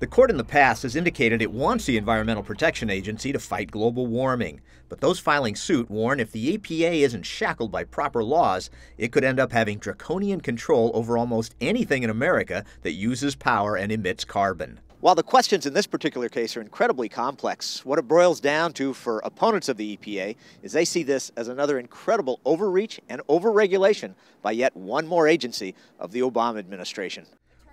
The court in the past has indicated it wants the Environmental Protection Agency to fight global warming. But those filing suit warn if the EPA isn't shackled by proper laws, it could end up having draconian control over almost anything in America that uses power and emits carbon. While the questions in this particular case are incredibly complex, what it boils down to for opponents of the EPA is they see this as another incredible overreach and overregulation by yet one more agency of the Obama administration.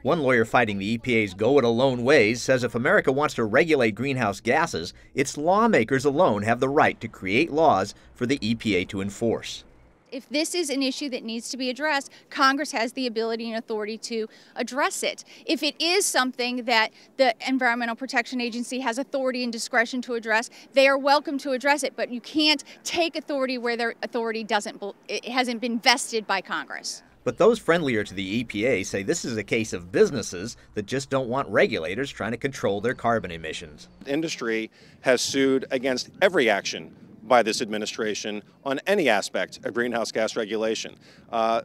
One lawyer fighting the EPA's go-it-alone ways says if America wants to regulate greenhouse gases, its lawmakers alone have the right to create laws for the EPA to enforce. If this is an issue that needs to be addressed, Congress has the ability and authority to address it. If it is something that the Environmental Protection Agency has authority and discretion to address, they are welcome to address it, but you can't take authority where their authority hasn't been vested by Congress. But those friendlier to the EPA say this is a case of businesses that just don't want regulators trying to control their carbon emissions. Industry has sued against every action by this administration on any aspect of greenhouse gas regulation.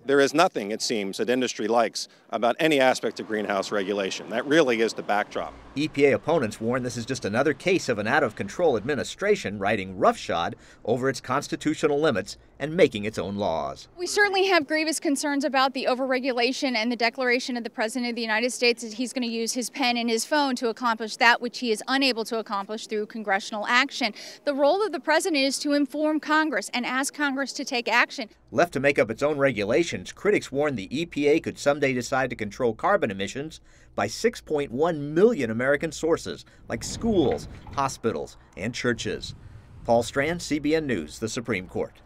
There is nothing, it seems, that industry likes about any aspect of greenhouse regulation. That really is the backdrop. EPA opponents warn this is just another case of an out-of-control administration riding roughshod over its constitutional limits and making its own laws. We certainly have grievous concerns about the overregulation and the declaration of the President of the United States that he's going to use his pen and his phone to accomplish that which he is unable to accomplish through congressional action. The role of the President is to inform Congress and ask Congress to take action. Left to make up its own regulations, critics warn the EPA could someday decide to control carbon emissions by 6.1 million American sources like schools, hospitals, and churches. Paul Strand, CBN News, the Supreme Court.